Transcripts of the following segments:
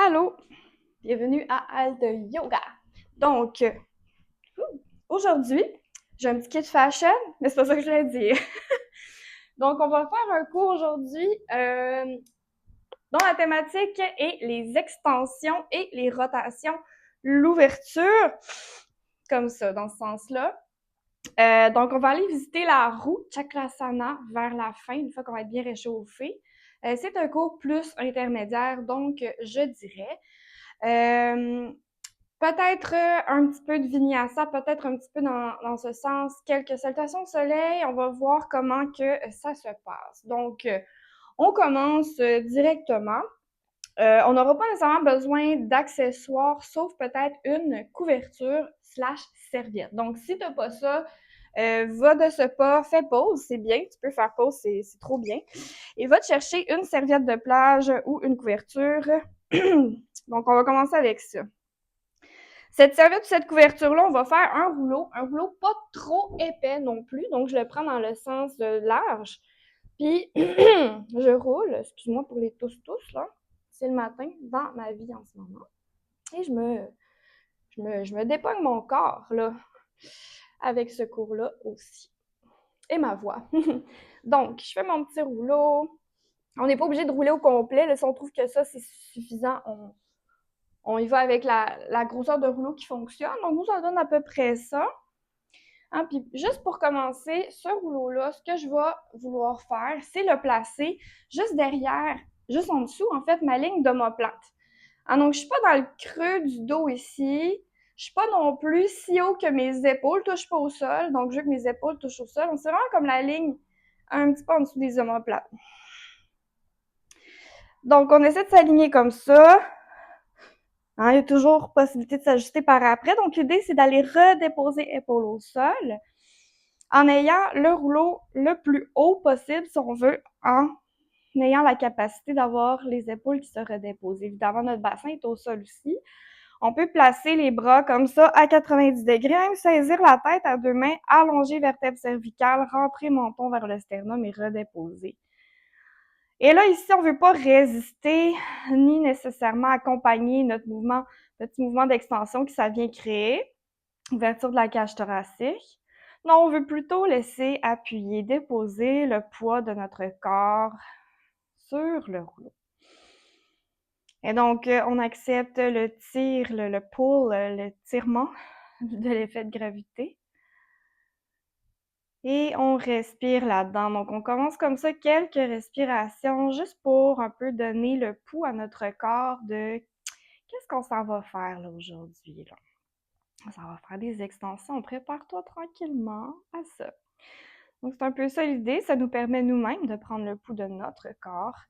Allô, bienvenue à Alt Yoga. Donc, aujourd'hui, j'ai un petit kit fashion, mais c'est pas ça que je voulais dire. Donc, on va faire un cours aujourd'hui dont la thématique est les extensions et les rotations, l'ouverture, comme ça, dans ce sens-là. Donc, on va aller visiter la roue Chakrasana vers la fin, une fois qu'on va être bien réchauffé. C'est un cours plus intermédiaire, donc je dirais. Euh, Peut-être un petit peu de vinyasa, peut-être un petit peu dans ce sens, quelques salutations au soleil. On va voir comment que ça se passe. Donc, on commence directement. On n'aura pas nécessairement besoin d'accessoires, sauf peut-être une couverture slash serviette. Donc, si tu n'as pas ça, va de ce pas, fais pause, c'est bien, tu peux faire pause, c'est trop bien. Et va te chercher une serviette de plage ou une couverture. Donc, on va commencer avec ça. Cette serviette ou cette couverture-là, on va faire un rouleau pas trop épais non plus, donc je le prends dans le sens de large, puis je roule, excuse-moi pour les tous là, c'est le matin dans ma vie en ce moment, et je me dépogne mon corps, là, avec ce cours-là aussi, et ma voix. Donc, je fais mon petit rouleau, on n'est pas obligé de rouler au complet, là, si on trouve que ça, c'est suffisant, on y va avec la grosseur de rouleau qui fonctionne. Donc, nous, ça donne à peu près ça. Hein, puis juste pour commencer, ce rouleau-là, ce que je vais vouloir faire, c'est le placer juste derrière, juste en dessous, en fait, ma ligne d'omoplate. Hein, donc, je suis pas dans le creux du dos ici. Je suis pas non plus si haut que mes épaules touchent pas au sol. Donc, je veux que mes épaules touchent au sol. Donc, c'est vraiment comme la ligne un petit peu en dessous des omoplates. Donc, on essaie de s'aligner comme ça. Hein, il y a toujours possibilité de s'ajuster par après. Donc, l'idée, c'est d'aller redéposer épaules au sol en ayant le rouleau le plus haut possible, si on veut, en ayant la capacité d'avoir les épaules qui se redéposent. Évidemment, notre bassin est au sol aussi. On peut placer les bras comme ça à 90 degrés, saisir la tête à deux mains, allonger vertèbre cervicale, rentrer menton vers le sternum et redéposer. Et là, ici, on ne veut pas résister ni nécessairement accompagner notre mouvement, petit mouvement d'extension que ça vient créer, ouverture de la cage thoracique. Non, on veut plutôt laisser appuyer, déposer le poids de notre corps sur le rouleau. Et donc, on accepte le tir, le pull, le tirement de l'effet de gravité. Et on respire là-dedans. Donc, on commence comme ça quelques respirations juste pour un peu donner le pouls à notre corps de qu'est-ce qu'on s'en va faire là aujourd'hui. Là. Ça va faire des extensions. Prépare-toi tranquillement à ça. Donc, c'est un peu ça l'idée. Ça nous permet nous-mêmes de prendre le pouls de notre corps.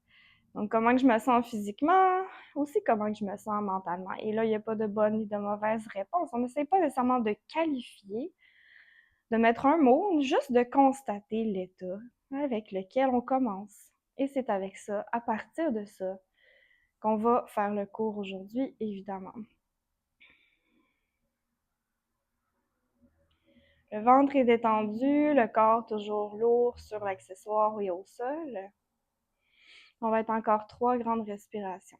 Donc, comment que je me sens physiquement, aussi comment que je me sens mentalement. Et là, il n'y a pas de bonne ni de mauvaise réponse. On n'essaie pas nécessairement de qualifier, de mettre un mot, juste de constater l'état avec lequel on commence. Et c'est avec ça, à partir de ça, qu'on va faire le cours aujourd'hui, évidemment. Le ventre est détendu, le corps toujours lourd sur l'accessoire et au sol. On va être encore 3 grandes respirations.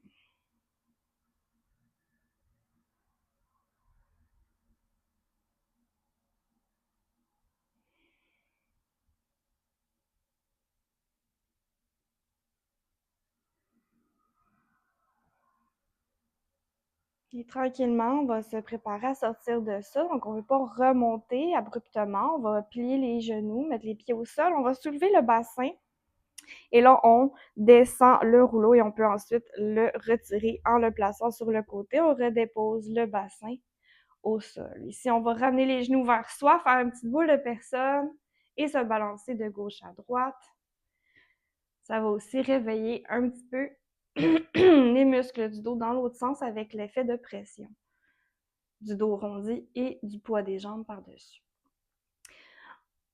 Et tranquillement, on va se préparer à sortir de ça. Donc, on ne veut pas remonter abruptement. On va plier les genoux, mettre les pieds au sol. On va soulever le bassin. Et là, on descend le rouleau et on peut ensuite le retirer en le plaçant sur le côté. On redépose le bassin au sol. Ici, on va ramener les genoux vers soi, faire une petite boule de personne et se balancer de gauche à droite. Ça va aussi réveiller un petit peu les muscles du dos dans l'autre sens avec l'effet de pression du dos rondi et du poids des jambes par-dessus.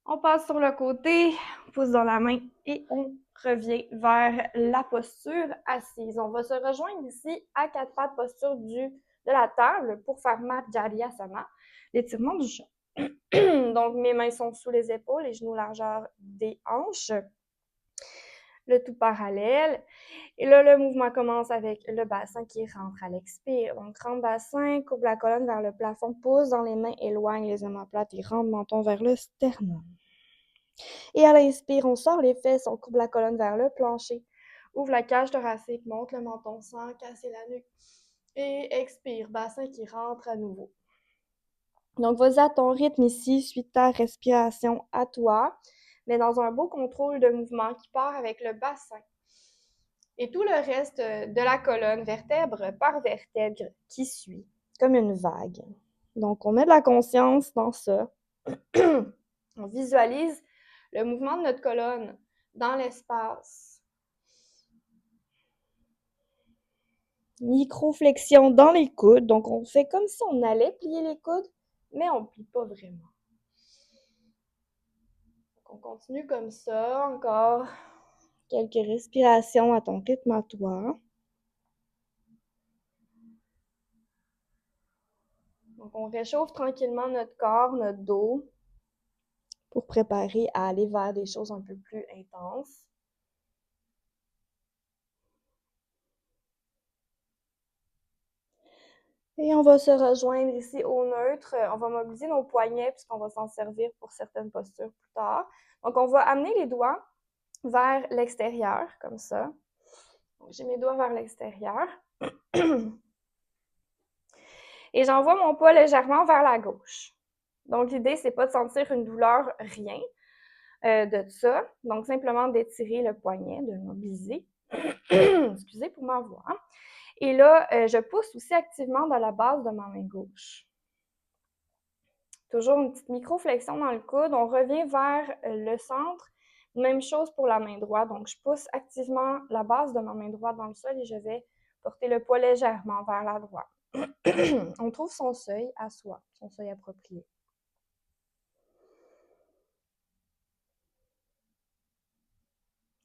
On passe sur le côté, pouce dans la main et on revient vers la posture assise. On va se rejoindre ici à 4 pattes, posture de la table pour faire Marjaryasana, l'étirement du chat. Donc, mes mains sont sous les épaules, les genoux largeur des hanches. le tout parallèle. Et là, le mouvement commence avec le bassin qui rentre à l'expire. Donc, rentre bassin, courbe la colonne vers le plafond, pousse dans les mains, éloigne les omoplates et rentre menton vers le sternum. Et à l'inspire, on sort les fesses, on courbe la colonne vers le plancher. Ouvre la cage thoracique, monte le menton sans casser la nuque. Et expire, bassin qui rentre à nouveau. Donc, vas-y à ton rythme ici, suis ta respiration à toi, mais dans un beau contrôle de mouvement qui part avec le bassin. Et tout le reste de la colonne, vertèbre par vertèbre, qui suit, comme une vague. Donc, on met de la conscience dans ça. On visualise le mouvement de notre colonne dans l'espace. Micro-flexion dans les coudes. Donc, on fait comme si on allait plier les coudes, mais on ne plie pas vraiment. Donc, on continue comme ça, encore quelques respirations à ton rythme à toi. Donc, on réchauffe tranquillement notre corps, notre dos, pour préparer à aller vers des choses un peu plus intenses. Et on va se rejoindre ici au neutre. On va mobiliser nos poignets puisqu'on va s'en servir pour certaines postures plus tard. Donc, on va amener les doigts vers l'extérieur, comme ça. J'ai mes doigts vers l'extérieur. Et j'envoie mon poids légèrement vers la gauche. Donc, l'idée, c'est pas de sentir une douleur, rien de ça. Donc, simplement d'étirer le poignet, de le mobiliser. Excusez pour ma voix. Et là, je pousse aussi activement dans la base de ma main gauche. Toujours une petite micro-flexion dans le coude. On revient vers le centre. Même chose pour la main droite. Donc, je pousse activement la base de ma main droite dans le sol et je vais porter le poids légèrement vers la droite. On trouve son seuil à soi, son seuil approprié.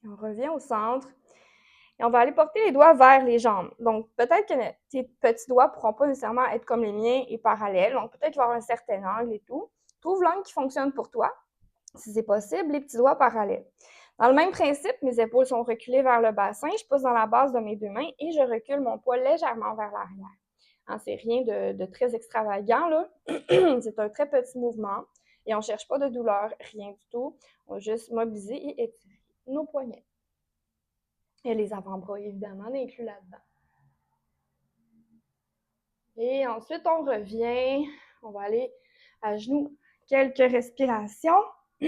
On revient au centre. Et on va aller porter les doigts vers les jambes. Donc, peut-être que tes petits doigts ne pourront pas nécessairement être comme les miens et parallèles. Donc, peut-être qu'il va y avoir un certain angle et tout. Trouve l'angle qui fonctionne pour toi. Si c'est possible, les petits doigts parallèles. Dans le même principe, mes épaules sont reculées vers le bassin. Je pousse dans la base de mes deux mains et je recule mon poids légèrement vers l'arrière. Hein, c'est rien de très extravagant, là. C'est un très petit mouvement. Et on ne cherche pas de douleur, rien du tout. On va juste mobiliser et étirer nos poignets. Et les avant-bras, évidemment, inclus là-dedans. Et ensuite, on revient. On va aller à genoux. Quelques respirations. Bon,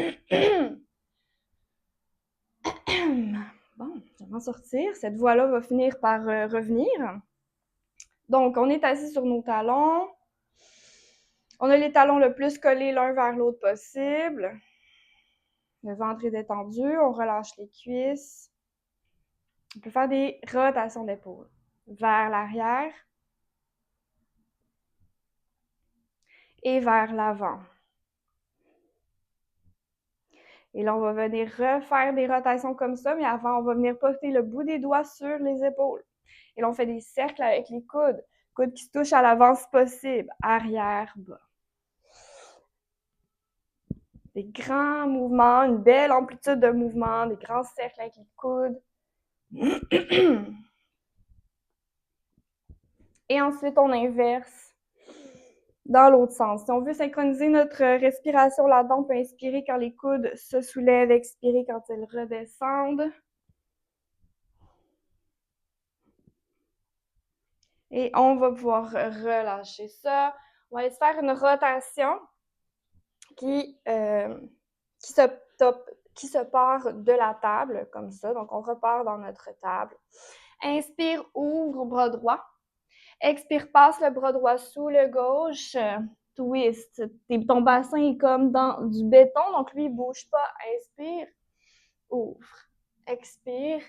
je vais m'en sortir. Cette voix-là va finir par revenir. Donc, on est assis sur nos talons. On a les talons le plus collés l'un vers l'autre possible. Le ventre est détendu. On relâche les cuisses. On peut faire des rotations d'épaule vers l'arrière et vers l'avant. Et là, on va venir refaire des rotations comme ça, mais avant, on va venir porter le bout des doigts sur les épaules. Et là, on fait des cercles avec les coudes. Coudes qui se touchent à l'avant si possible. Arrière, bas. Des grands mouvements, une belle amplitude de mouvement, des grands cercles avec les coudes. Et ensuite, on inverse dans l'autre sens. Si on veut synchroniser notre respiration là-dedans, on peut inspirer quand les coudes se soulèvent, expirer quand ils redescendent. Et on va pouvoir relâcher ça. On va aller se faire une rotation qui se part de la table, comme ça. Donc, on repart dans notre table. Inspire, ouvre bras droit. Expire, passe le bras droit sous le gauche. Twist. Ton bassin est comme dans du béton, donc lui, il ne bouge pas. Inspire, ouvre. Expire,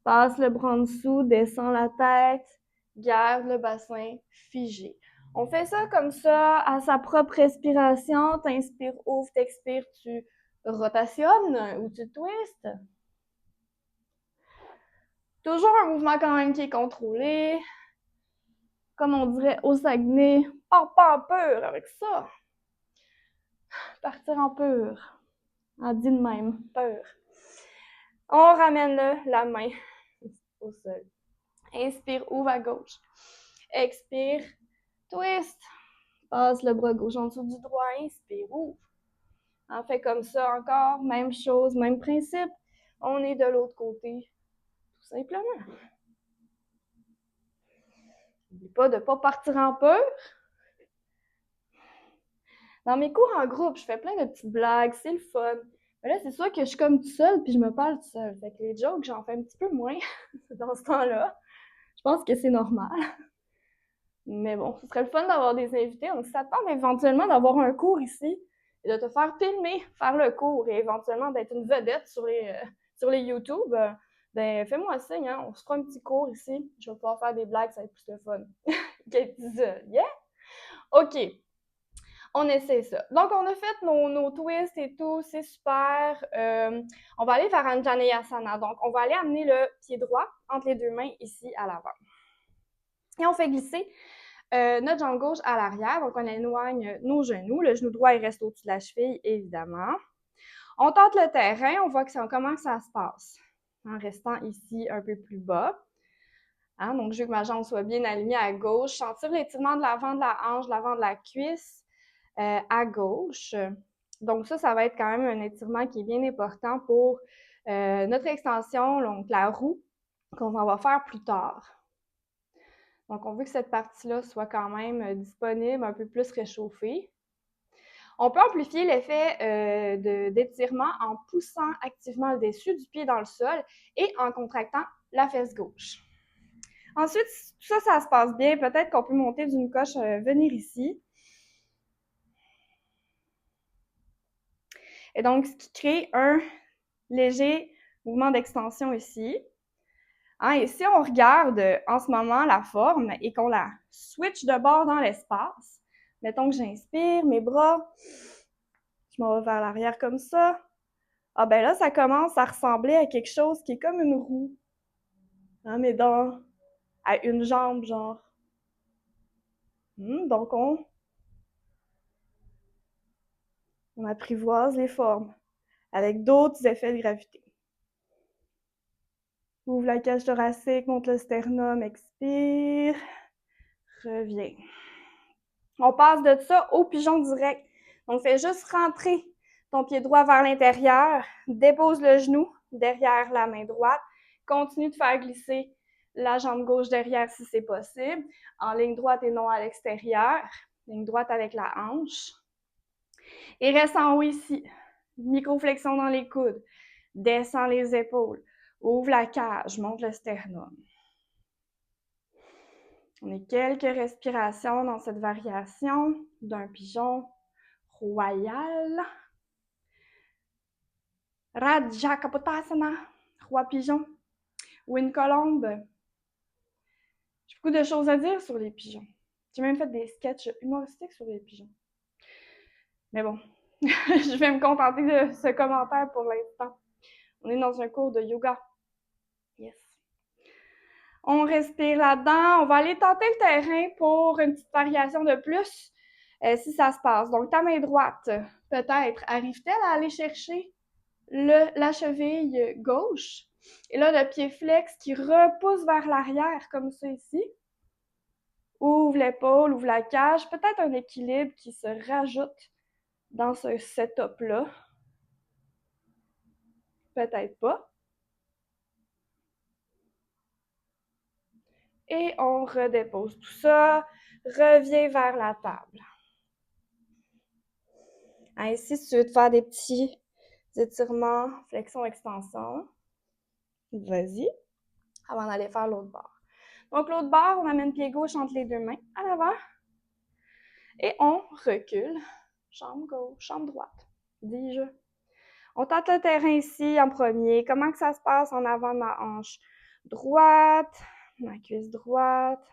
passe le bras en dessous, descend la tête, garde le bassin figé. On fait ça comme ça, à sa propre respiration. T'inspires, ouvre, t'expires, tu rotationnes ou tu twistes. Toujours un mouvement quand même qui est contrôlé. Comme on dirait au Saguenay, part pas en peur avec ça. Partir en peur. On dit de même, peur. On ramène la main au sol. Inspire, ouvre à gauche. Expire, twist. Passe le bras gauche en dessous du droit. Inspire, ouvre. On fait comme ça encore. Même chose, même principe. On est de l'autre côté, tout simplement. N'oublie pas de ne pas partir en peur. Dans mes cours en groupe, je fais plein de petites blagues, c'est le fun. Mais là, c'est sûr que je suis comme tout seul, puis je me parle tout seul. Fait que les jokes, j'en fais un petit peu moins dans ce temps-là. Je pense que c'est normal. Mais bon, ce serait le fun d'avoir des invités. Donc, si ça te tente éventuellement d'avoir un cours ici, et de te faire filmer, faire le cours, et éventuellement d'être une vedette sur les YouTube, ben fais-moi signe, hein? On se fera un petit cours ici. Je vais pouvoir faire des blagues, ça va être plus de fun. Qu'être seule, yeah? OK. On essaie ça. Donc, on a fait nos twists et tout, c'est super. On va aller vers Anjaneyasana. Donc, on va aller amener le pied droit entre les deux mains ici à l'avant. Et on fait glisser notre jambe gauche à l'arrière. Donc, on éloigne nos genoux. Le genou droit, il reste au-dessus de la cheville, évidemment. On tente le terrain. On voit comment ça se passe. En restant ici un peu plus bas. Hein? Donc, je veux que ma jambe soit bien alignée à gauche. Sentir l'étirement de l'avant de la hanche, de l'avant de la cuisse. À gauche. Donc ça va être quand même un étirement qui est bien important pour notre extension, donc la roue, qu'on va faire plus tard. Donc on veut que cette partie-là soit quand même disponible, un peu plus réchauffée. On peut amplifier l'effet d'étirement en poussant activement le dessus du pied dans le sol et en contractant la fesse gauche. Ensuite, si tout ça se passe bien, peut-être qu'on peut monter d'une coche, venir ici. Et donc, ce qui crée un léger mouvement d'extension ici. Hein, et si on regarde en ce moment la forme et qu'on la switch de bord dans l'espace, mettons que j'inspire, mes bras, je m'en vais vers l'arrière comme ça. Ah ben là, ça commence à ressembler à quelque chose qui est comme une roue. Hein, mais à une jambe, genre. Donc, on apprivoise les formes avec d'autres effets de gravité. Ouvre la cage thoracique, monte le sternum, expire, reviens. On passe de ça au pigeon direct. Donc, fais juste rentrer ton pied droit vers l'intérieur, dépose le genou derrière la main droite, continue de faire glisser la jambe gauche derrière si c'est possible, en ligne droite et non à l'extérieur, ligne droite avec la hanche. Et reste en haut ici, microflexion dans les coudes, descends les épaules, ouvre la cage, monte le sternum. On a quelques respirations dans cette variation d'un pigeon royal. Raja Kapotasana, roi pigeon. Ou une colombe. J'ai beaucoup de choses à dire sur les pigeons. J'ai même fait des sketchs humoristiques sur les pigeons. Mais bon, je vais me contenter de ce commentaire pour l'instant. On est dans un cours de yoga. Yes. On respire là-dedans. On va aller tenter le terrain pour une petite variation de plus si ça se passe. Donc, ta main droite, peut-être, arrive-t-elle à aller chercher la cheville gauche? Et là, le pied flex qui repousse vers l'arrière, comme ça ici. Ouvre l'épaule, ouvre la cage. Peut-être un équilibre qui se rajoute dans ce setup-là. Peut-être pas. Et on redépose tout ça. Reviens vers la table. Ainsi, si tu veux te faire des petits étirements, flexion, extension, vas-y, avant d'aller faire l'autre bord. Donc, l'autre bord, on amène pied gauche entre les deux mains à l'avant. Et on recule. Jambe gauche, jambe droite, dis-je. On tente le terrain ici en premier. Comment que ça se passe en avant de ma hanche droite, ma cuisse droite.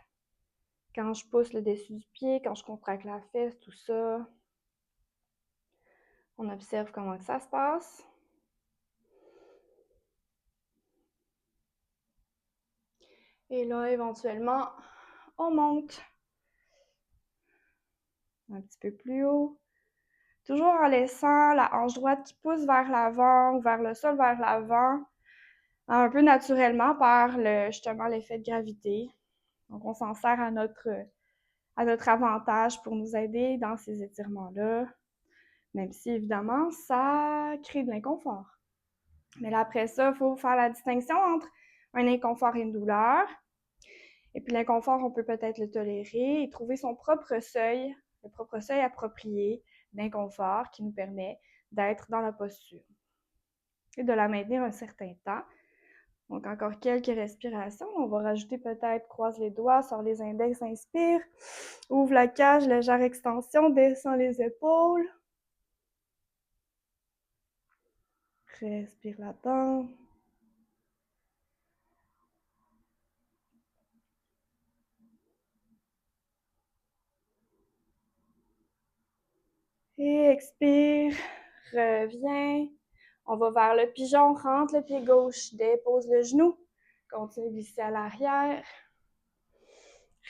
Quand je pousse le dessus du pied, quand je contracte la fesse, tout ça. On observe comment que ça se passe. Et là, éventuellement, on monte un petit peu plus haut. Toujours en laissant la hanche droite qui pousse vers l'avant ou vers le sol vers l'avant. un peu naturellement par justement l'effet de gravité. Donc, on s'en sert à notre avantage pour nous aider dans ces étirements-là, même si, évidemment, ça crée de l'inconfort. Mais là, après ça, il faut faire la distinction entre un inconfort et une douleur. Et puis l'inconfort, on peut peut-être le tolérer et trouver son propre seuil, le propre seuil approprié d'inconfort qui nous permet d'être dans la posture et de la maintenir un certain temps. Donc, encore quelques respirations. On va rajouter peut-être croise les doigts, sors les index, inspire. Ouvre la cage, légère extension, descends les épaules. Respire là-dedans. Et expire. Reviens. On va vers le pigeon, rentre le pied gauche, dépose le genou. Continue de glisser à l'arrière.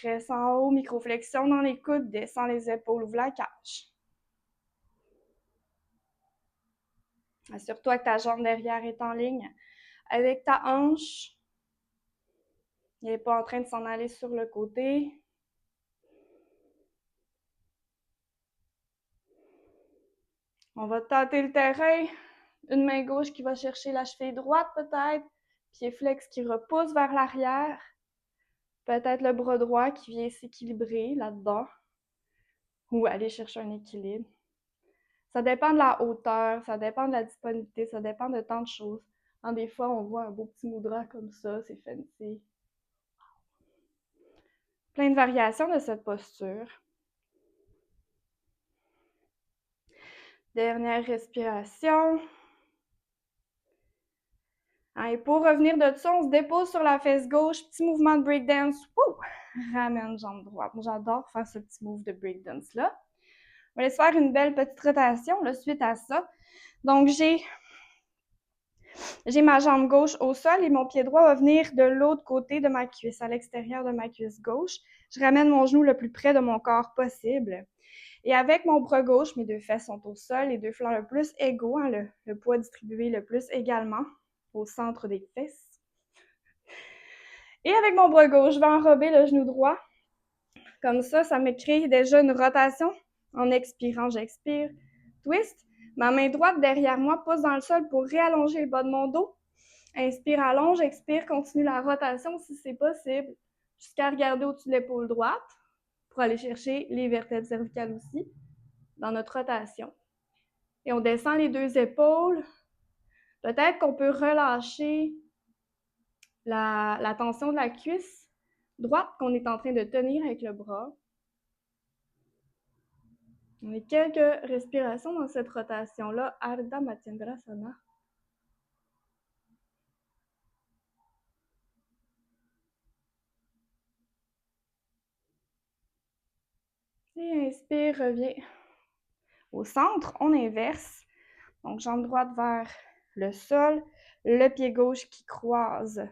Reste en haut, microflexion dans les coudes, descends les épaules, ouvre la cage. Assure-toi que ta jambe derrière est en ligne avec ta hanche. Il n'est pas en train de s'en aller sur le côté. On va tâter le terrain. Une main gauche qui va chercher la cheville droite peut-être. Pied flex qui repousse vers l'arrière. Peut-être le bras droit qui vient s'équilibrer là-dedans. Ou aller chercher un équilibre. Ça dépend de la hauteur, ça dépend de la disponibilité, ça dépend de tant de choses. Des fois, on voit un beau petit mudra comme ça, c'est fancy. Plein de variations de cette posture. Dernière respiration. Et pour revenir de ça, on se dépose sur la fesse gauche, petit mouvement de breakdance. Wouh! Ramène jambe droite. Moi, j'adore faire ce petit move de breakdance-là. On va laisser faire une belle petite rotation là, suite à ça. Donc, j'ai ma jambe gauche au sol et mon pied droit va venir de l'autre côté de ma cuisse, à l'extérieur de ma cuisse gauche. Je ramène mon genou le plus près de mon corps possible. Et avec mon bras gauche, mes deux fesses sont au sol, les deux flancs le plus égaux, hein, le poids distribué le plus également au centre des fesses. Et avec mon bras gauche, je vais enrober le genou droit. Comme ça me crée déjà une rotation. En expirant, j'expire. Twist. Ma main droite derrière moi pousse dans le sol pour réallonger le bas de mon dos. Inspire, allonge, expire, continue la rotation si c'est possible, jusqu'à regarder au-dessus de l'épaule droite pour aller chercher les vertèbres cervicales aussi dans notre rotation. Et on descend les deux épaules. Peut-être qu'on peut relâcher la tension de la cuisse droite qu'on est en train de tenir avec le bras. On a quelques respirations dans cette rotation-là. Ardha Matsyendrasana. Et inspire, reviens au centre. On inverse. Donc, jambe droite vers le sol, le pied gauche qui croise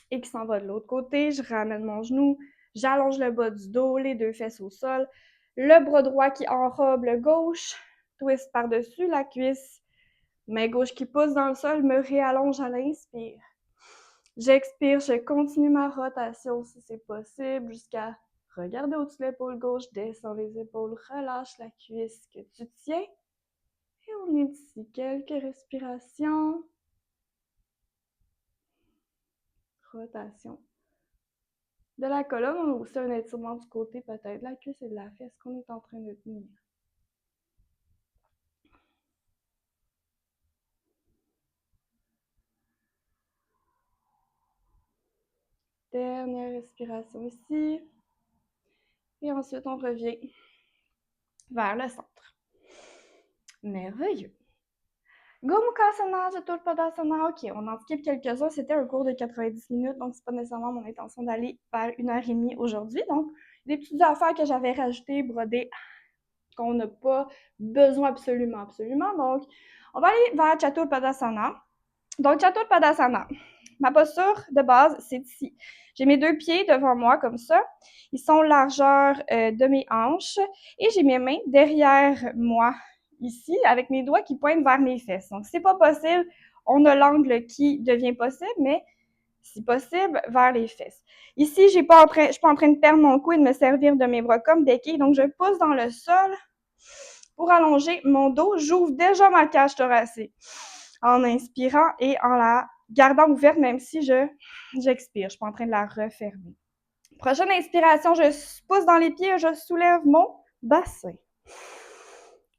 et qui s'en va de l'autre côté. Je ramène mon genou, j'allonge le bas du dos, les deux fesses au sol. Le bras droit qui enrobe le gauche, twist par-dessus la cuisse. Main gauche qui pousse dans le sol, me réallonge à l'inspire. J'expire, je continue ma rotation si c'est possible jusqu'à regarder au-dessus de l'épaule gauche, descends les épaules, relâche la cuisse que tu tiens. Et on est ici, quelques respirations. Rotation de la colonne. On a aussi un étirement du côté peut-être de la cuisse et de la fesse qu'on est en train de tenir. Dernière respiration ici. Et ensuite, on revient vers le centre. Merveilleux. Gomukhasana, Chaturpadasana. OK, on en skip quelques-uns. C'était un cours de 90 minutes, donc c'est pas nécessairement mon intention d'aller vers 1h30 aujourd'hui. Donc, des petites affaires que j'avais rajoutées, brodées, qu'on n'a pas besoin absolument. Donc, on va aller vers Chaturpadasana. Donc, Chaturpadasana. Ma posture de base, c'est ici. J'ai mes deux pieds devant moi, comme ça. Ils sont largeur de mes hanches. Et j'ai mes mains derrière moi, ici, avec mes doigts qui pointent vers mes fesses. Donc, si c'est pas possible, on a l'angle qui devient possible, mais si possible, vers les fesses. Ici, je suis pas en train de perdre mon cou et de me servir de mes bras comme béquilles, donc je pousse dans le sol pour allonger mon dos. J'ouvre déjà ma cage thoracique en inspirant et en la gardant ouverte, même si j'expire. Je suis pas en train de la refermer. Prochaine inspiration, je pousse dans les pieds, je soulève mon bassin.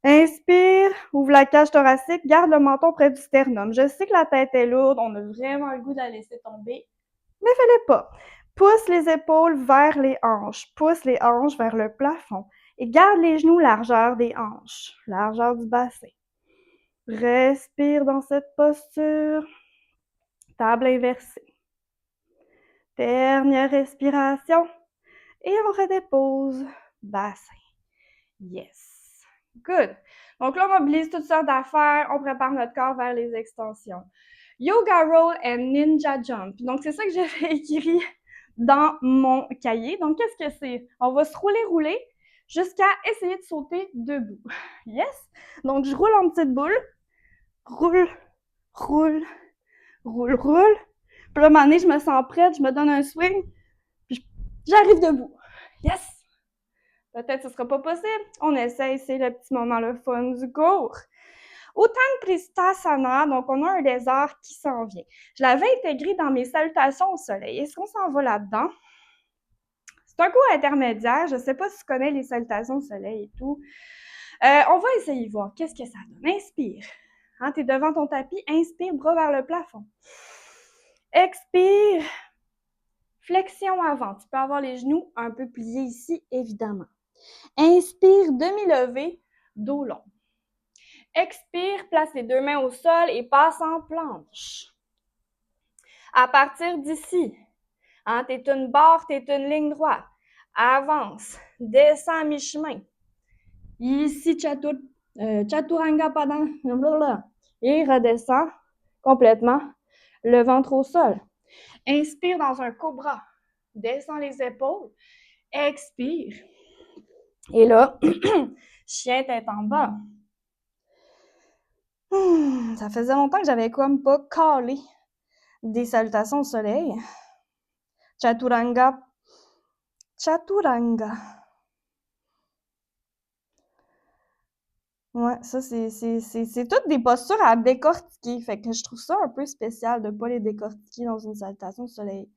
Inspire, ouvre la cage thoracique, garde le menton près du sternum. Je sais que la tête est lourde, on a vraiment le goût de la laisser tomber, mais fais-le pas. Pousse les épaules vers les hanches, pousse les hanches vers le plafond et garde les genoux largeur des hanches, largeur du bassin. Respire dans cette posture. Table inversée. Dernière respiration. Et on redépose. Bassin. Yes. Good. Donc là, on mobilise toutes sortes d'affaires. On prépare notre corps vers les extensions. Yoga roll and ninja jump. Donc, c'est ça que j'avais écrit dans mon cahier. Donc, qu'est-ce que c'est? On va se rouler jusqu'à essayer de sauter debout. Yes? Donc, je roule en petite boule. Roule, roule, roule, roule. Puis là, à un moment donné, je me sens prête, je me donne un swing, puis j'arrive debout. Yes! Peut-être que ce sera pas possible. On essaye, c'est le petit moment le fun du cours. Uttanapishtasana, donc on a un lézard qui s'en vient. Je l'avais intégré dans mes salutations au soleil. Est-ce qu'on s'en va là-dedans? C'est un cours intermédiaire. Je sais pas si tu connais les salutations au soleil et tout. On va essayer de voir qu'est-ce que ça donne. Inspire. Hein, tu es devant ton tapis. Inspire, bras vers le plafond. Expire. Flexion avant. Tu peux avoir les genoux un peu pliés ici, évidemment. Inspire, demi-levé, dos long. Expire, place les deux mains au sol et passe en planche. À partir d'ici, hein, tu es une barre, tu es une ligne droite. Avance, descends à mi-chemin. Ici, Chaturanga Padang, et redescends complètement le ventre au sol. Inspire dans un cobra. Descends les épaules. Expire. Et là, chien tête en bas. Ça faisait longtemps que j'avais comme pas calé des salutations au soleil. Chaturanga. Chaturanga. Ouais, ça, c'est toutes des postures à décortiquer. Fait que je trouve ça un peu spécial de pas les décortiquer dans une salutation au soleil.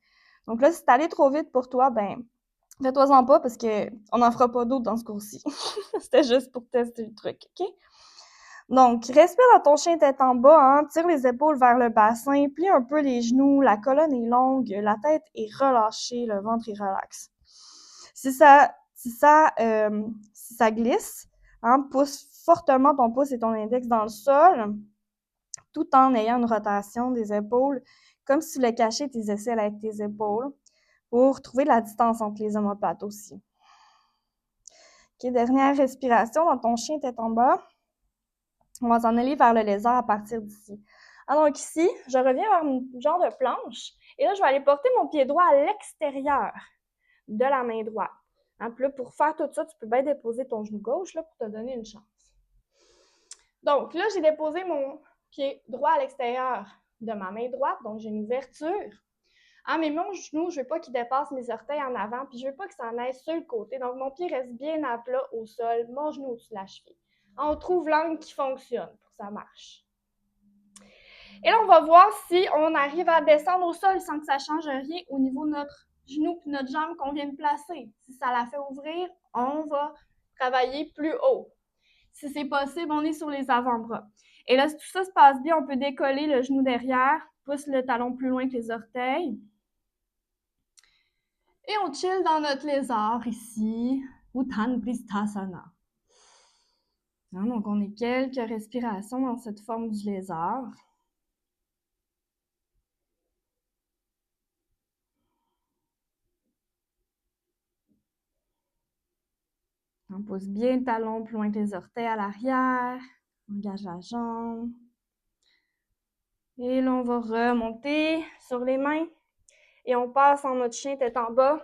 Donc là, si t'es allé trop vite pour toi, ben, fais-toi-en pas parce que on n'en fera pas d'autres dans ce cours-ci. C'était juste pour tester le truc, OK? Donc, respire dans ton chien tête en bas, hein, tire les épaules vers le bassin, plie un peu les genoux, la colonne est longue, la tête est relâchée, le ventre est relax. Si ça glisse, hein, pousse fortement ton pouce et ton index dans le sol, tout en ayant une rotation des épaules, comme si tu voulais cacher tes aisselles avec tes épaules, pour trouver la distance entre les omoplates aussi. OK, dernière respiration dans ton chien tête en bas. On va s'en aller vers le lézard à partir d'ici. Alors ici, je reviens vers mon genre de planche, et là, je vais aller porter mon pied droit à l'extérieur de la main droite. Hein, puis là, pour faire tout ça, tu peux bien déposer ton genou gauche là, pour te donner une chance. Donc là, j'ai déposé mon pied droit à l'extérieur de ma main droite, donc j'ai une ouverture. Ah, mais mon genou, je ne veux pas qu'il dépasse mes orteils en avant, puis je ne veux pas que ça en aille sur le côté. Donc, mon pied reste bien à plat au sol, mon genou au-dessus de la cheville. On trouve l'angle qui fonctionne pour que ça marche. Et là, on va voir si on arrive à descendre au sol sans que ça change rien au niveau de notre genou et notre jambe qu'on vient de placer. Si ça la fait ouvrir, on va travailler plus haut. Si c'est possible, on est sur les avant-bras. Et là, si tout ça se passe bien, on peut décoller le genou derrière, pousse le talon plus loin que les orteils. Et on chill dans notre lézard ici, Uttanapishtasana. Donc, on est quelques respirations dans cette forme du lézard. On pousse bien le talon plus loin que les orteils à l'arrière. On engage la jambe. Et là, on va remonter sur les mains. Et on passe en notre chien tête en bas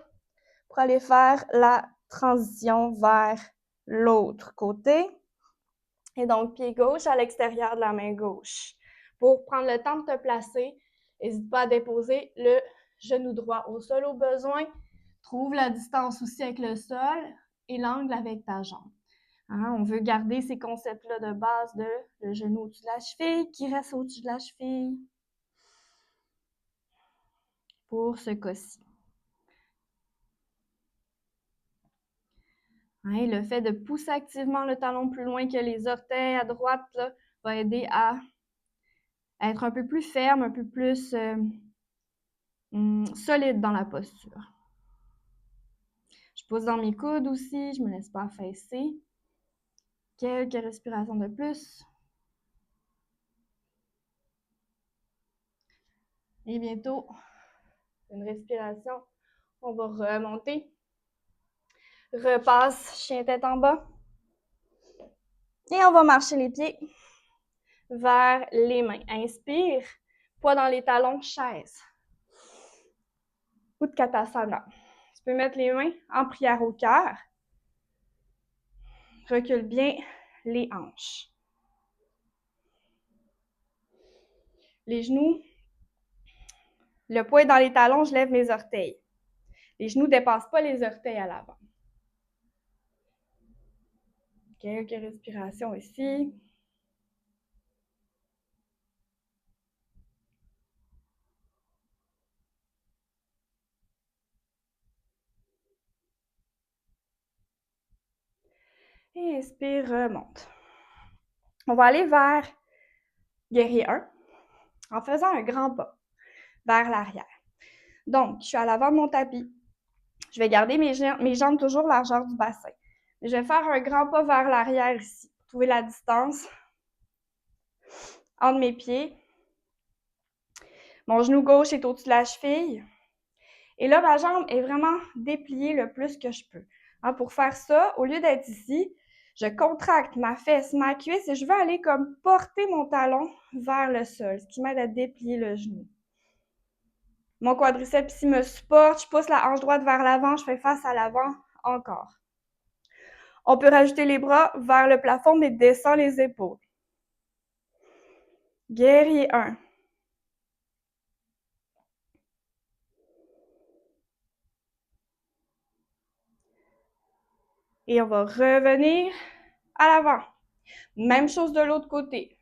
pour aller faire la transition vers l'autre côté. Et donc, pied gauche à l'extérieur de la main gauche. Pour prendre le temps de te placer, n'hésite pas à déposer le genou droit au sol au besoin. Trouve la distance aussi avec le sol et l'angle avec ta jambe. Hein, on veut garder ces concepts-là de base de le genou au-dessus de la cheville qui reste au-dessus de la cheville pour ce cas-ci. Hein, le fait de pousser activement le talon plus loin que les orteils à droite là, va aider à être un peu plus ferme, un peu plus solide dans la posture. Je pousse dans mes coudes aussi, je me laisse pas affaisser. Quelques respirations de plus. Et bientôt, une respiration. On va remonter. Repasse, chien tête en bas. Et on va marcher les pieds vers les mains. Inspire, poids dans les talons, chaise. Utkatasana. Tu peux mettre les mains en prière au cœur. Recule bien les hanches. Les genoux. Le poids est dans les talons, je lève mes orteils. Les genoux ne dépassent pas les orteils à l'avant. Quelques respirations ici. Et inspire, remonte. On va aller vers guerrier 1 en faisant un grand pas vers l'arrière. Donc, je suis à l'avant de mon tapis. Je vais garder mes jambes toujours largeur du bassin. Je vais faire un grand pas vers l'arrière ici. Pour trouver la distance entre mes pieds. Mon genou gauche est au-dessus de la cheville. Et là, ma jambe est vraiment dépliée le plus que je peux. Hein, pour faire ça, au lieu d'être ici, je contracte ma fesse, ma cuisse et je vais aller comme porter mon talon vers le sol, ce qui m'aide à déplier le genou. Mon quadriceps ici me supporte, je pousse la hanche droite vers l'avant, je fais face à l'avant encore. On peut rajouter les bras vers le plafond, mais descend les épaules. Guerrier 1. Et on va revenir à l'avant. Même chose de l'autre côté.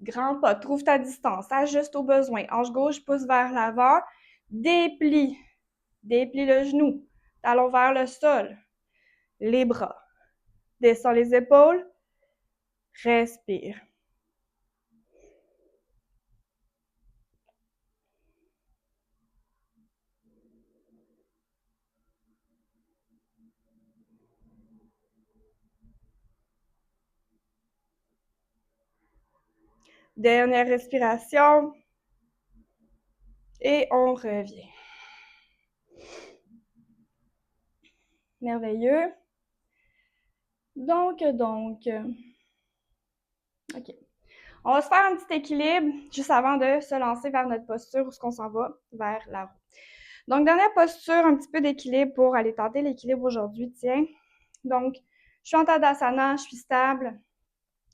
Grand pas, trouve ta distance, ajuste au besoin. Hanche gauche, pousse vers l'avant. Déplie. Déplie le genou. Talon vers le sol. Les bras. Descends les épaules. Respire. Dernière respiration. Et on revient. Merveilleux. Donc, OK. On va se faire un petit équilibre juste avant de se lancer vers notre posture où est-ce qu'on s'en va vers la roue. Donc, dernière posture, un petit peu d'équilibre pour aller tenter l'équilibre aujourd'hui, tiens. Donc, je suis en Tadasana, je suis stable.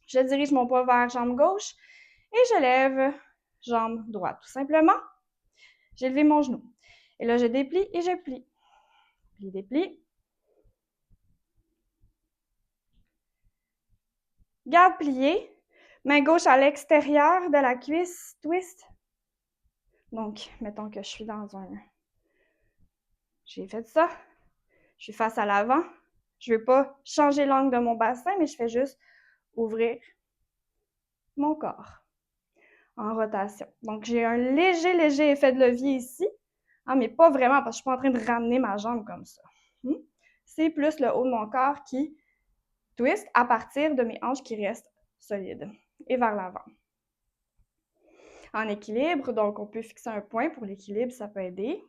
Je dirige mon poids vers jambe gauche et je lève jambe droite. Tout simplement, j'ai levé mon genou. Et là, je déplie et je plie. Plie, déplie. Garde pliée. Main gauche à l'extérieur de la cuisse, twist. Donc, mettons que je suis dans un... J'ai fait ça. Je suis face à l'avant. Je ne veux pas changer l'angle de mon bassin, mais je fais juste ouvrir mon corps en rotation. Donc, j'ai un léger effet de levier ici, hein, mais pas vraiment parce que je ne suis pas en train de ramener ma jambe comme ça. C'est plus le haut de mon corps qui twist à partir de mes hanches qui restent solides et vers l'avant. En équilibre, donc on peut fixer un point pour l'équilibre, ça peut aider.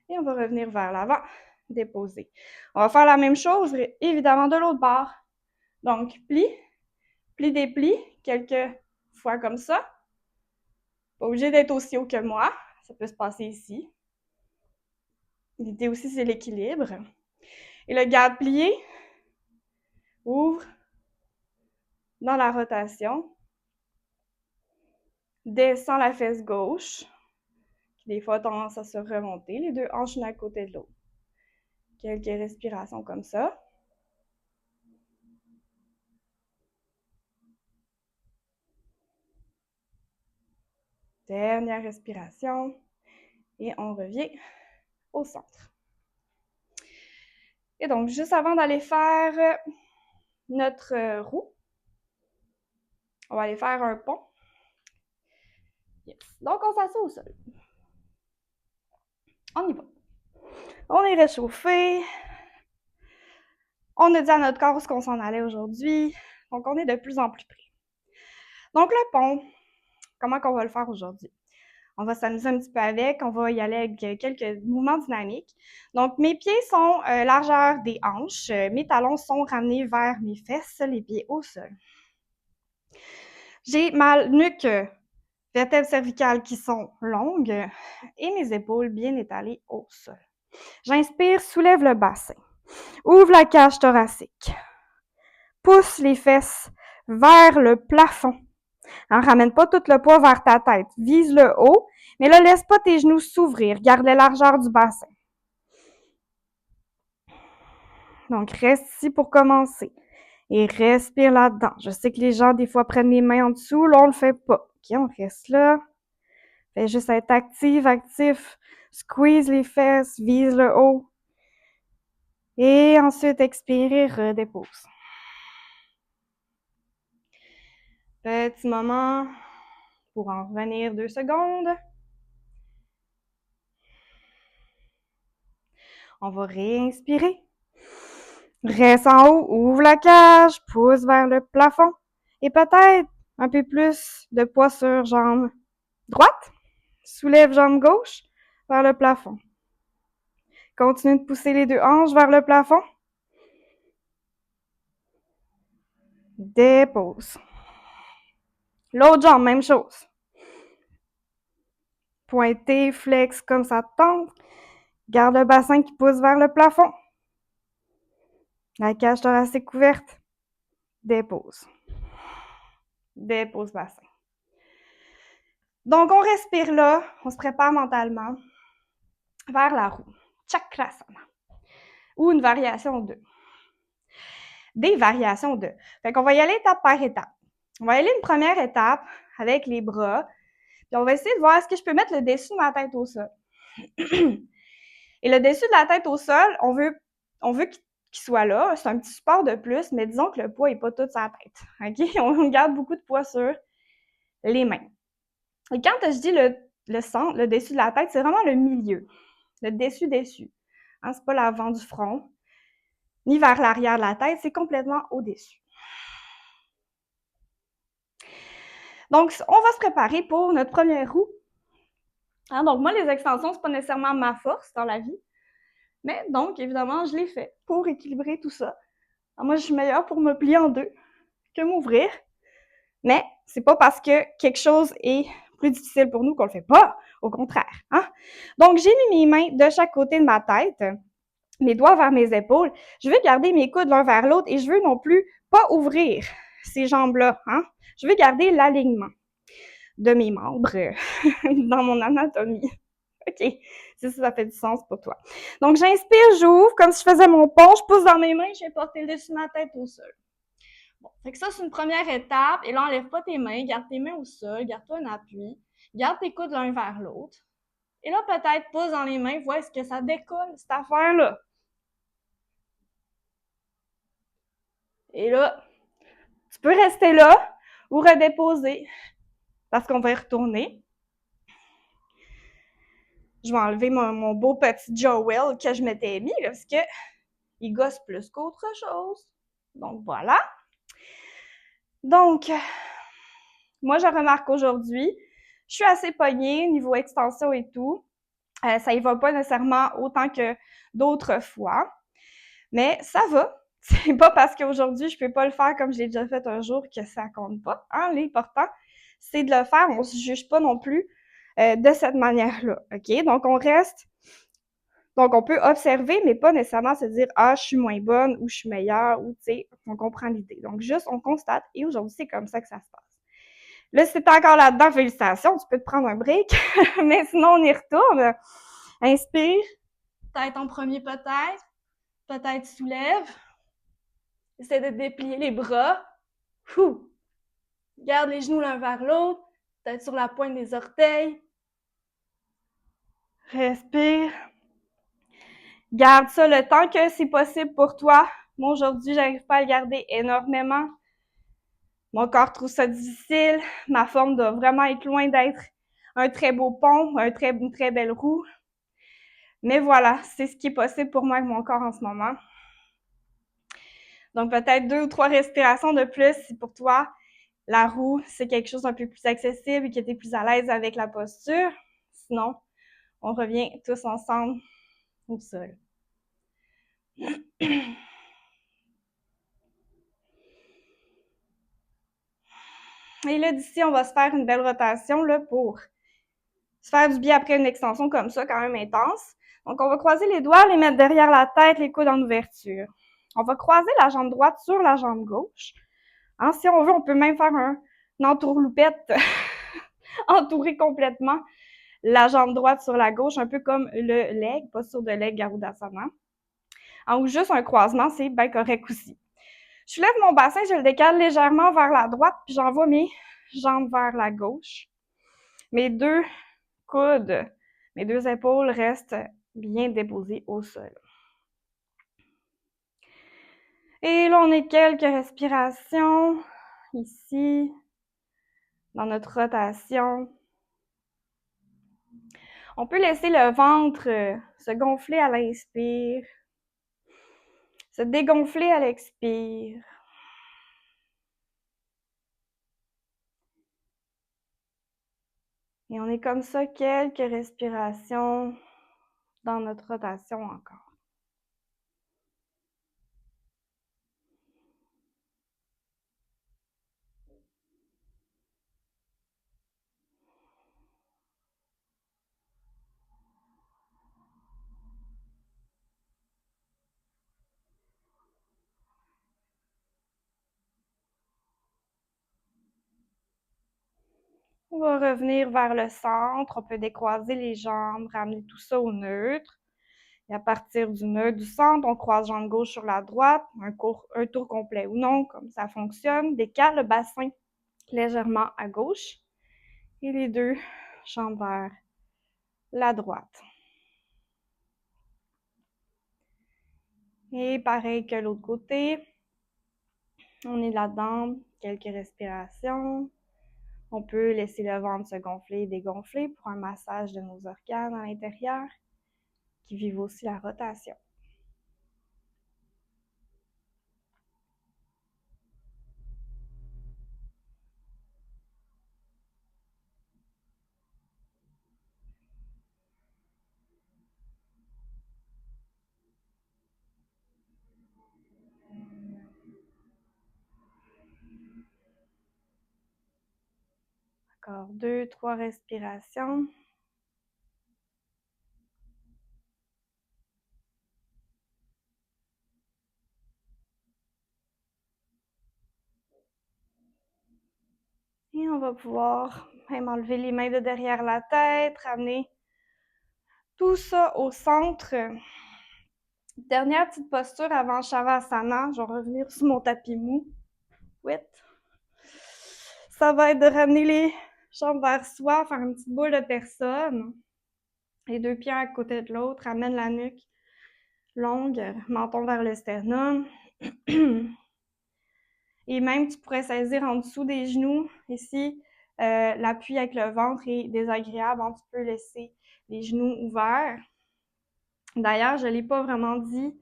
Et on va revenir vers l'avant, déposer. On va faire la même chose, évidemment, de l'autre bord. Donc, plie, plie, déplie, quelques fois comme ça. Pas obligé d'être aussi haut que moi, ça peut se passer ici. L'idée aussi, c'est l'équilibre. Et le garde plié, ouvre dans la rotation. Descends la fesse gauche, qui des fois a tendance à se remonter, les deux hanches l'une à côté de l'autre. Quelques respirations comme ça. Dernière respiration. Et on revient au centre. Et donc, juste avant d'aller faire notre roue, on va aller faire un pont. Yes. Donc, on s'assoit au sol. On y va. On est réchauffé. On a dit à notre corps où on s'en allait aujourd'hui. Donc, on est de plus en plus près. Donc, le pont, comment qu'on va le faire aujourd'hui? On va s'amuser un petit peu avec. On va y aller avec quelques mouvements dynamiques. Donc, mes pieds sont largeur des hanches. Mes talons sont ramenés vers mes fesses, les pieds au sol. J'ai ma nuque, vertèbres cervicales qui sont longues et mes épaules bien étalées au sol. J'inspire, soulève le bassin. Ouvre la cage thoracique. Pousse les fesses vers le plafond. Ramène pas tout le poids vers ta tête. Vise le haut, mais là, laisse pas tes genoux s'ouvrir. Garde la largeur du bassin. Donc, reste ici pour commencer. Et respire là-dedans. Je sais que les gens, des fois, prennent les mains en dessous. Là, on le fait pas. OK, on reste là. Fais juste être actif. Squeeze les fesses, vise le haut. Et ensuite, expire et redépose. Petit moment pour en revenir 2 secondes. On va réinspirer. Reste en haut, ouvre la cage, pousse vers le plafond. Et peut-être un peu plus de poids sur jambe droite. Soulève jambe gauche vers le plafond. Continue de pousser les deux hanches vers le plafond. Dépose. L'autre jambe, même chose. Pointé, flex comme ça tente. Garde le bassin qui pousse vers le plafond. La cage thoracique ouverte. Dépose. Dépose bassin. Donc, on respire là. On se prépare mentalement vers la roue. Chakrasana. Ou une variation 2. Des variations 2. Fait qu'on va y aller étape par étape. On va y aller une première étape avec les bras. Puis on va essayer de voir est-ce que je peux mettre le dessus de ma tête au sol. Et le dessus de la tête au sol, on veut qu'il soit là. C'est un petit support de plus, mais disons que le poids n'est pas tout sur la tête. OK? On garde beaucoup de poids sur les mains. Et quand je dis le centre, le dessus de la tête, c'est vraiment le milieu. Le dessus. Hein, c'est pas l'avant du front, ni vers l'arrière de la tête, c'est complètement au-dessus. Donc, on va se préparer pour notre première roue. Hein, donc, moi, les extensions, c'est pas nécessairement ma force dans la vie. Mais donc, évidemment, je l'ai fait pour équilibrer tout ça. Alors, moi, je suis meilleure pour me plier en deux que m'ouvrir. Mais c'est pas parce que quelque chose est plus difficile pour nous qu'on le fait pas. Au contraire. Hein? Donc, j'ai mis mes mains de chaque côté de ma tête, mes doigts vers mes épaules. Je veux garder mes coudes l'un vers l'autre et je veux non plus pas ouvrir ces jambes-là. Hein? Je veux garder l'alignement de mes membres dans mon anatomie. OK, ça fait du sens pour toi. Donc, j'inspire, j'ouvre, comme si je faisais mon pont, je pousse dans mes mains, je vais porter le dessus de ma tête au sol. Bon, fait que ça, c'est une première étape. Et là, enlève pas tes mains, garde tes mains au sol, garde-toi un appui, garde tes coudes l'un vers l'autre. Et là, peut-être, pousse dans les mains, vois est-ce que ça décolle, cette affaire-là. Et là, tu peux rester là ou redéposer parce qu'on va y retourner. Je vais enlever mon beau petit Joel que je m'étais mis là, parce qu'il gosse plus qu'autre chose. Donc, voilà. Donc, moi, je remarque aujourd'hui, je suis assez pognée niveau extension et tout. Ça y va pas nécessairement autant que d'autres fois, mais ça va. C'est pas parce qu'aujourd'hui, je peux pas le faire comme je l'ai déjà fait un jour que ça compte pas. Hein? L'important, c'est de le faire. On se juge pas non plus de cette manière-là. OK? Donc, on reste. Donc, on peut observer, mais pas nécessairement se dire « Ah, je suis moins bonne » ou « Je suis meilleure » ou, tu sais, on comprend l'idée. Donc, juste, on constate et aujourd'hui, c'est comme ça que ça se passe. Là, si t'es encore là-dedans, félicitations, tu peux te prendre un break. Mais sinon, on y retourne. Inspire. Tête en premier peut-être. Peut-être soulève. Essaie de déplier les bras. Ouh. Garde les genoux l'un vers l'autre. Tête sur la pointe des orteils. Respire. Garde ça le temps que c'est possible pour toi. Moi, aujourd'hui, j'arrive pas à le garder énormément. Mon corps trouve ça difficile. Ma forme doit vraiment être loin d'être un très beau pont, une très belle roue. Mais voilà, c'est ce qui est possible pour moi avec mon corps en ce moment. Donc, peut-être 2 ou 3 respirations de plus si pour toi, la roue, c'est quelque chose d'un peu plus accessible et que tu es plus à l'aise avec la posture. Sinon, on revient tous ensemble au sol. Et là, d'ici, on va se faire une belle rotation là, pour se faire du bien après une extension comme ça, quand même intense. Donc, on va croiser les doigts, les mettre derrière la tête, les coudes en ouverture. On va croiser la jambe droite sur la jambe gauche. Hein, si on veut, on peut même faire une entourloupette, entourer complètement la jambe droite sur la gauche, un peu comme le leg, posture de leg Garudasana. Ou juste un croisement, c'est bien correct aussi. Je lève mon bassin, je le décale légèrement vers la droite, puis j'envoie mes jambes vers la gauche. Mes 2 coudes, mes 2 épaules restent bien déposées au sol. Et là, on est quelques respirations ici, dans notre rotation. On peut laisser le ventre se gonfler à l'inspire, se dégonfler à l'expire. Et on est comme ça quelques respirations dans notre rotation encore. On va revenir vers le centre, on peut décroiser les jambes, ramener tout ça au neutre. Et à partir du neutre du centre, on croise jambe gauche sur la droite, un tour complet ou non, comme ça fonctionne. Décale le bassin légèrement à gauche et les 2 jambes vers la droite. Et pareil que l'autre côté, on est là-dedans, quelques respirations. On peut laisser le ventre se gonfler et dégonfler pour un massage de nos organes à l'intérieur qui vivent aussi la rotation. Encore 2, 3 respirations. Et on va pouvoir même enlever les mains de derrière la tête, ramener tout ça au centre. Dernière petite posture avant Shavasana. Je vais revenir sur mon tapis mou. Oui. Ça va être de ramener les jambes vers soi, faire une petite boule de personne. Les 2 pieds à côté de l'autre, ramène la nuque longue, menton vers le sternum. Et même, tu pourrais saisir en dessous des genoux. Ici, l'appui avec le ventre est désagréable, donc tu peux laisser les genoux ouverts. D'ailleurs, je ne l'ai pas vraiment dit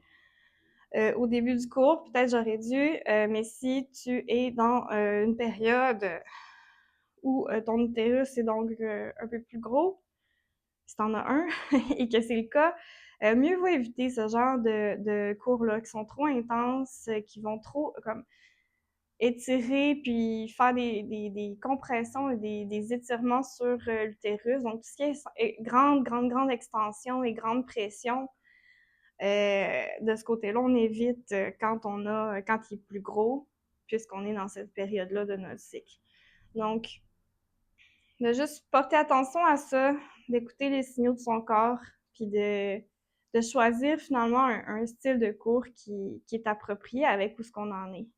au début du cours, peut-être j'aurais dû, mais si tu es dans une période où ton utérus est donc un peu plus gros, si tu en as un et que c'est le cas, mieux vaut éviter ce genre de cours-là qui sont trop intenses, qui vont trop comme étirer puis faire des compressions et des étirements sur l'utérus. Donc, tout ce qui est grande extension et grande pression, de ce côté-là, on évite quand il est plus gros, puisqu'on est dans cette période-là de notre cycle. Donc, de juste porter attention à ça, d'écouter les signaux de son corps, puis de choisir finalement un style de cours qui est approprié avec où ce qu'on en est.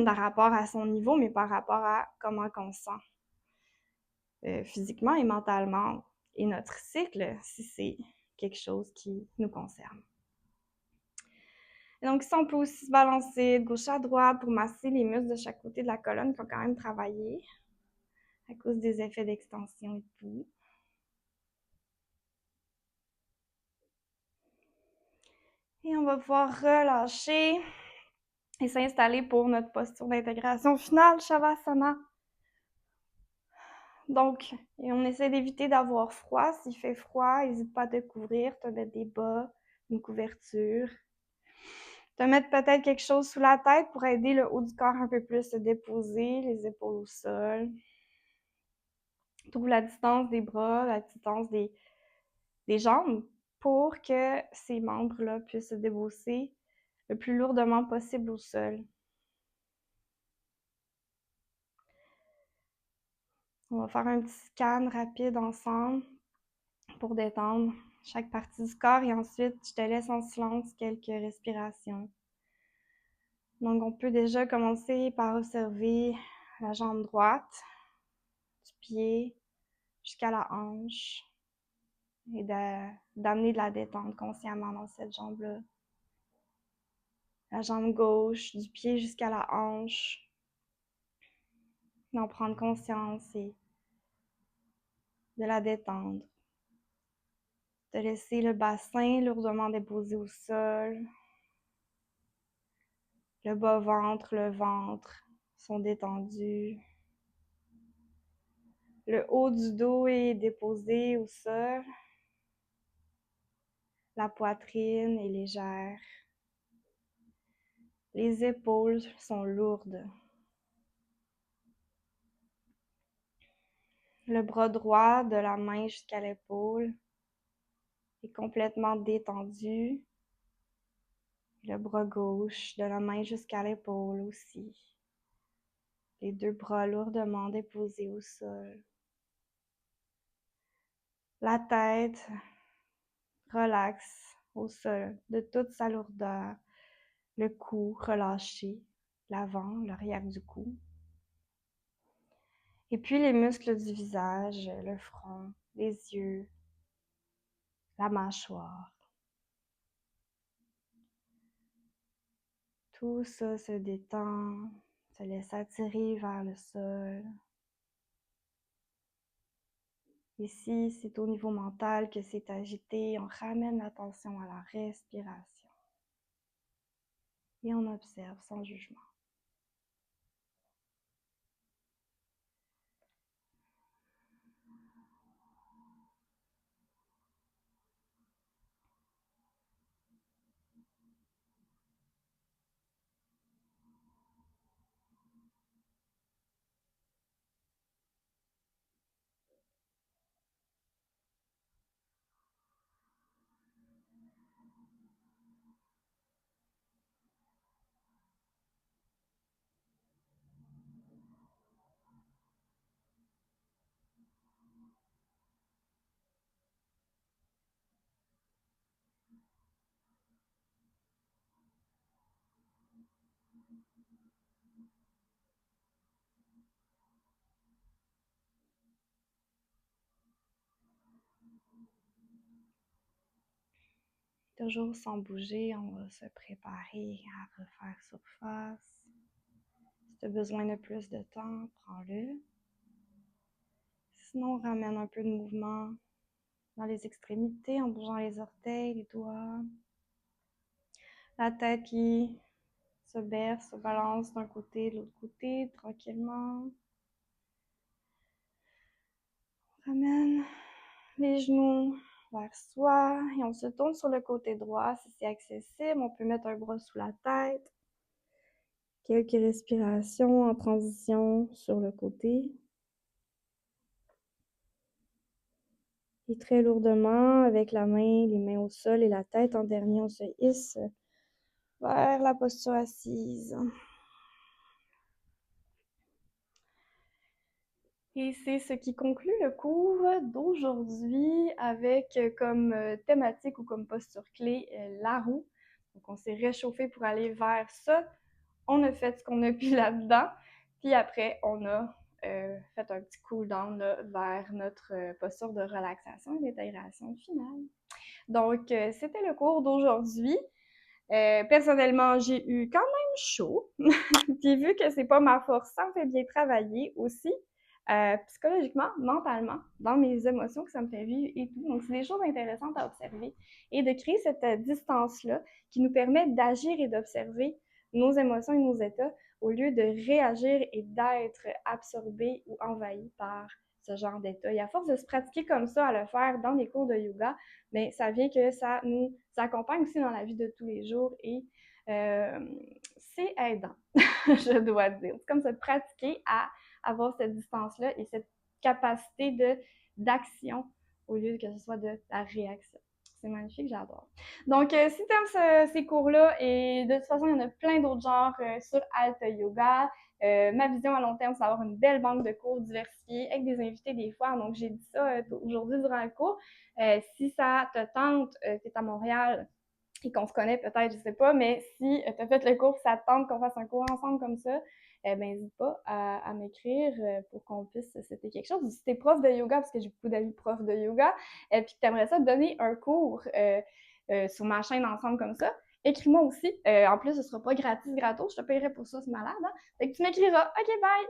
Par rapport à son niveau, mais par rapport à comment on se sent physiquement et mentalement, et notre cycle, si c'est quelque chose qui nous concerne. Et donc ici, on peut aussi se balancer de gauche à droite pour masser les muscles de chaque côté de la colonne qui ont quand même travaillé à cause des effets d'extension et tout. Et on va pouvoir relâcher et s'installer pour notre posture d'intégration finale, Shavasana. Donc, on essaie d'éviter d'avoir froid. S'il fait froid, n'hésite pas à te couvrir, te mettre des bas, une couverture. Te mettre peut-être quelque chose sous la tête pour aider le haut du corps un peu plus à se déposer, les épaules au sol. Trouve la distance des bras, la distance des jambes pour que ces membres-là puissent se débosser le plus lourdement possible au sol. On va faire un petit scan rapide ensemble pour détendre chaque partie du corps et ensuite, je te laisse en silence quelques respirations. Donc, on peut déjà commencer par observer la jambe droite, du pied jusqu'à la hanche et d'amener de la détente consciemment dans cette jambe-là. La jambe gauche, du pied jusqu'à la hanche, d'en prendre conscience et de la détendre. De laisser le bassin lourdement déposé au sol. Le bas-ventre, le ventre sont détendus. Le haut du dos est déposé au sol. La poitrine est légère. Les épaules sont lourdes. Le bras droit de la main jusqu'à l'épaule est complètement détendu. Le bras gauche de la main jusqu'à l'épaule aussi. Les deux bras lourdement déposés au sol. La tête relaxe au sol de toute sa lourdeur. Le cou relâché, l'avant, l'arrière du cou. Et puis les muscles du visage, le front, les yeux, la mâchoire. Tout ça se détend, se laisse attirer vers le sol. Et si c'est au niveau mental que c'est agité, on ramène l'attention à la respiration. Et on observe sans jugement. Toujours sans bouger, on va se préparer à refaire surface. Si tu as besoin de plus de temps, prends-le. Sinon, on ramène un peu de mouvement dans les extrémités en bougeant les orteils, les doigts. La tête qui se berce, se balance d'un côté, de l'autre côté, tranquillement. On ramène les genoux vers soi et on se tourne sur le côté droit si c'est accessible. On peut mettre un bras sous la tête. Quelques respirations en transition sur le côté. Et très lourdement, avec la main, les mains au sol et la tête en dernier, on se hisse vers la posture assise. Et c'est ce qui conclut le cours d'aujourd'hui avec comme thématique ou comme posture clé la roue. Donc, on s'est réchauffé pour aller vers ça. On a fait ce qu'on a pu là-dedans. Puis après, on a fait un petit cool-down vers notre posture de relaxation et d'intégration finale. Donc, c'était le cours d'aujourd'hui. Personnellement, j'ai eu quand même chaud. Puis vu que c'est pas ma force, ça me fait bien travailler aussi. Psychologiquement, mentalement, dans mes émotions que ça me fait vivre et tout. Donc, c'est des choses intéressantes à observer et de créer cette distance-là qui nous permet d'agir et d'observer nos émotions et nos états au lieu de réagir et d'être absorbé ou envahi par ce genre d'état. Et à force de se pratiquer comme ça, à le faire dans les cours de yoga, mais ça vient que ça nous accompagne aussi dans la vie de tous les jours et c'est aidant, je dois dire. C'est comme se pratiquer à avoir cette distance-là et cette capacité d'action au lieu que ce soit de la réaction. C'est magnifique, j'adore. Donc, si tu aimes ces cours-là, et de toute façon, il y en a plein d'autres genres sur Alta Yoga. Ma vision à long terme, c'est d'avoir une belle banque de cours diversifiés avec des invités des fois. Donc, j'ai dit ça aujourd'hui durant le cours. Si ça te tente, tu es à Montréal et qu'on se connaît peut-être, je sais pas, mais si tu as fait le cours, ça te tente qu'on fasse un cours ensemble comme ça, ben n'hésite pas à m'écrire pour qu'on puisse setter quelque chose. Si tu es prof de yoga, parce que j'ai beaucoup d'amis profs de yoga, puis que tu aimerais ça donner un cours sur ma chaîne ensemble comme ça, écris-moi aussi. En plus, ce sera pas gratis, gratos, je te paierai pour ça, c'est malade. Hein? Fait que tu m'écriras. OK, bye!